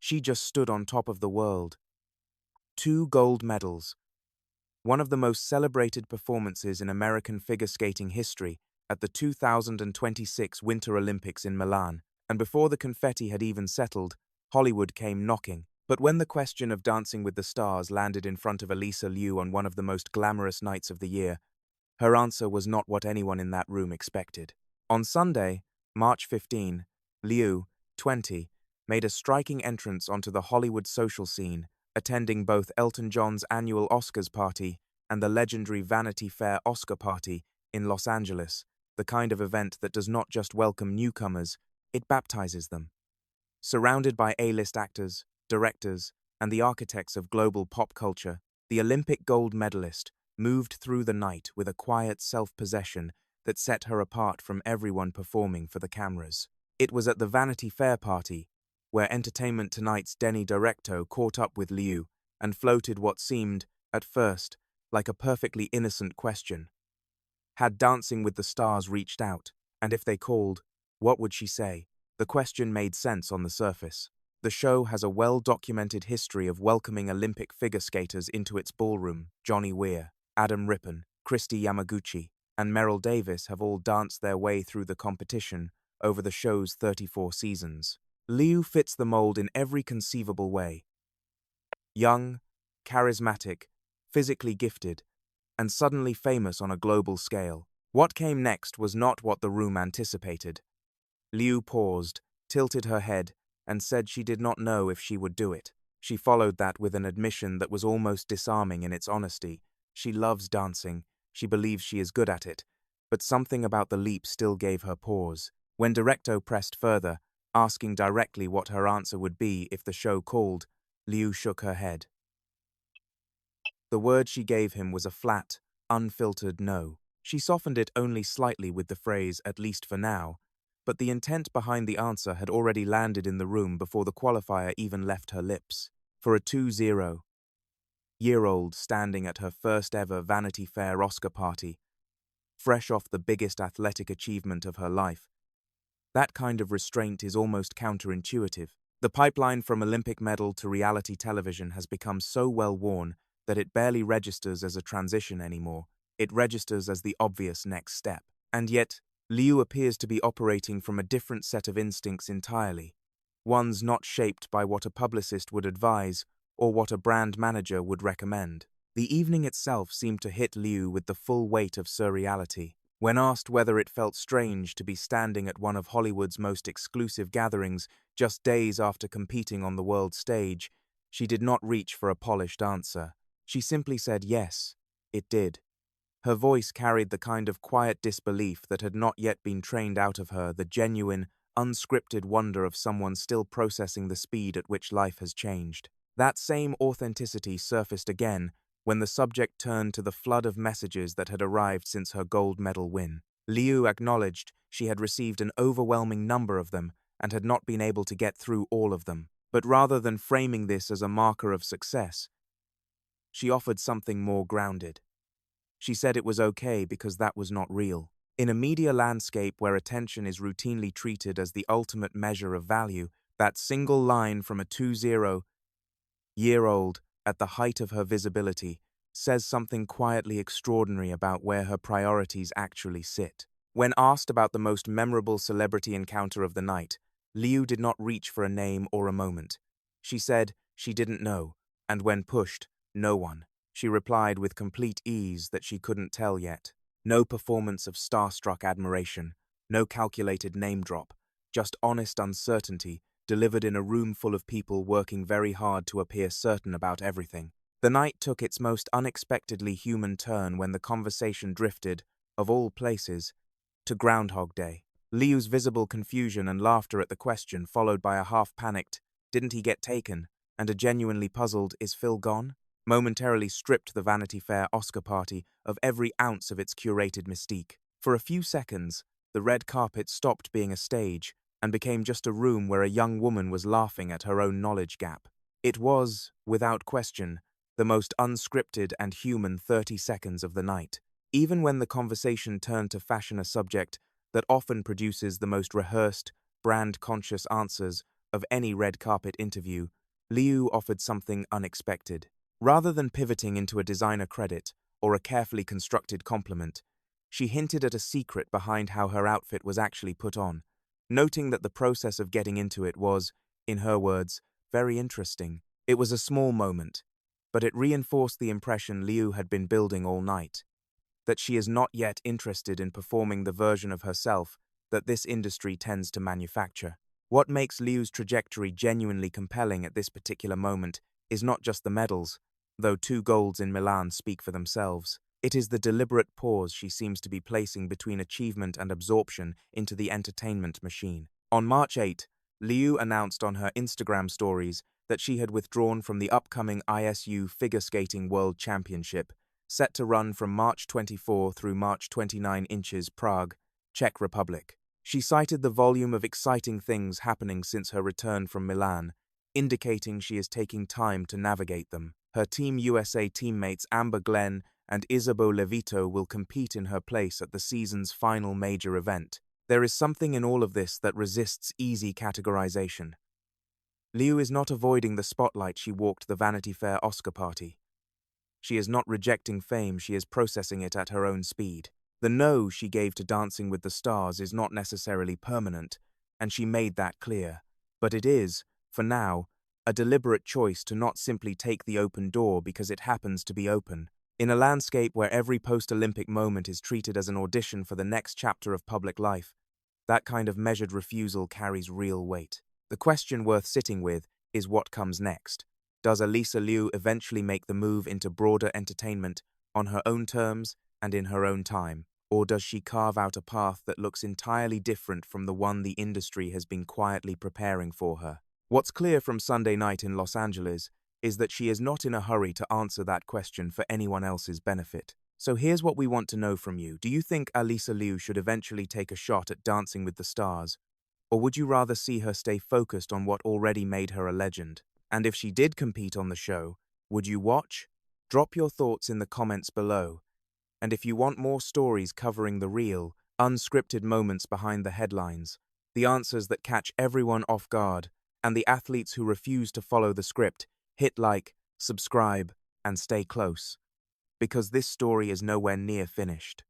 She just stood on top of the world. 2 gold medals. One of the most celebrated performances in American figure skating history at the 2026 Winter Olympics in Milan, and before the confetti had even settled, Hollywood came knocking. But when the question of Dancing with the Stars landed in front of Alysa Liu on one of the most glamorous nights of the year, her answer was not what anyone in that room expected. On Sunday, March 15, Liu, 20, made a striking entrance onto the Hollywood social scene, attending both Elton John's annual Oscars party and the legendary Vanity Fair Oscar party in Los Angeles, the kind of event that does not just welcome newcomers, it baptizes them. Surrounded by A-list actors, directors, and the architects of global pop culture, the Olympic gold medalist moved through the night with a quiet self-possession that set her apart from everyone performing for the cameras. It was at the Vanity Fair party, where Entertainment Tonight's Denny Directo caught up with Liu and floated what seemed, at first, like a perfectly innocent question. Had Dancing with the Stars reached out, and if they called, what would she say? The question made sense on the surface. The show has a well-documented history of welcoming Olympic figure skaters into its ballroom. Johnny Weir, Adam Rippon, Christy Yamaguchi, and Merrill Davis have all danced their way through the competition over the show's 34 seasons. Liu fits the mold in every conceivable way. Young, charismatic, physically gifted, and suddenly famous on a global scale. What came next was not what the room anticipated. Liu paused, tilted her head, and said she did not know if she would do it. She followed that with an admission that was almost disarming in its honesty. She loves dancing, she believes she is good at it, but something about the leap still gave her pause. When Directo pressed further, asking directly what her answer would be if the show called, Liu shook her head. The word she gave him was a flat, unfiltered no. She softened it only slightly with the phrase, "at least for now," but the intent behind the answer had already landed in the room before the qualifier even left her lips. For a 20-year-old standing at her first ever Vanity Fair Oscar party, fresh off the biggest athletic achievement of her life, that kind of restraint is almost counterintuitive. The pipeline from Olympic medal to reality television has become so well worn that it barely registers as a transition anymore. It registers as the obvious next step. And yet, Liu appears to be operating from a different set of instincts entirely. Ones not shaped by what a publicist would advise or what a brand manager would recommend. The evening itself seemed to hit Liu with the full weight of surreality. When asked whether it felt strange to be standing at one of Hollywood's most exclusive gatherings just days after competing on the world stage, she did not reach for a polished answer. She simply said yes, it did. Her voice carried the kind of quiet disbelief that had not yet been trained out of her, the genuine, unscripted wonder of someone still processing the speed at which life has changed. That same authenticity surfaced again when the subject turned to the flood of messages that had arrived since her gold medal win. Liu acknowledged she had received an overwhelming number of them and had not been able to get through all of them. But rather than framing this as a marker of success, she offered something more grounded. She said it was okay because that was not real. In a media landscape where attention is routinely treated as the ultimate measure of value, that single line from a 20-year-old at the height of her visibility says something quietly extraordinary about where her priorities actually sit. When asked about the most memorable celebrity encounter of the night, Liu did not reach for a name or a moment. She said she didn't know, and when pushed, no one. She replied with complete ease that she couldn't tell yet. No performance of starstruck admiration, no calculated name drop, just honest uncertainty delivered in a room full of people working very hard to appear certain about everything. The night took its most unexpectedly human turn when the conversation drifted, of all places, to Groundhog Day. Liu's visible confusion and laughter at the question, followed by a half-panicked, "Didn't he get taken?" and a genuinely puzzled, "Is Phil gone?" momentarily stripped the Vanity Fair Oscar party of every ounce of its curated mystique. For a few seconds, the red carpet stopped being a stage and became just a room where a young woman was laughing at her own knowledge gap. It was, without question, the most unscripted and human 30 seconds of the night. Even when the conversation turned to fashion, a subject that often produces the most rehearsed, brand-conscious answers, of any red carpet interview, Liu offered something unexpected. Rather than pivoting into a designer credit or a carefully constructed compliment, she hinted at a secret behind how her outfit was actually put on, noting that the process of getting into it was, in her words, very interesting. It was a small moment, but it reinforced the impression Liu had been building all night, that she is not yet interested in performing the version of herself that this industry tends to manufacture. What makes Liu's trajectory genuinely compelling at this particular moment is not just the medals, though 2 golds in Milan speak for themselves. It is the deliberate pause she seems to be placing between achievement and absorption into the entertainment machine. On March 8, Liu announced on her Instagram stories that she had withdrawn from the upcoming ISU Figure Skating World Championship, set to run from March 24 through March 29 inches, Prague, Czech Republic. She cited the volume of exciting things happening since her return from Milan, indicating she is taking time to navigate them. Her Team USA teammates Amber Glenn and Isabeau Levito will compete in her place at the season's final major event. There is something in all of this that resists easy categorization. Liu is not avoiding the spotlight she walked the Vanity Fair Oscar party. She is not rejecting fame, she is processing it at her own speed. The no she gave to Dancing with the Stars is not necessarily permanent, and she made that clear. But it is, for now, a deliberate choice to not simply take the open door because it happens to be open. In a landscape where every post-Olympic moment is treated as an audition for the next chapter of public life, that kind of measured refusal carries real weight. The question worth sitting with is what comes next. Does Alysa Liu eventually make the move into broader entertainment on her own terms and in her own time? Or does she carve out a path that looks entirely different from the one the industry has been quietly preparing for her? What's clear from Sunday night in Los Angeles is that she is not in a hurry to answer that question for anyone else's benefit. So here's what we want to know from you. Do you think Alysa Liu should eventually take a shot at Dancing with the Stars? Or would you rather see her stay focused on what already made her a legend? And if she did compete on the show, would you watch? Drop your thoughts in the comments below. And if you want more stories covering the real, unscripted moments behind the headlines, the answers that catch everyone off guard, and the athletes who refuse to follow the script, hit like, subscribe, and stay close. Because this story is nowhere near finished.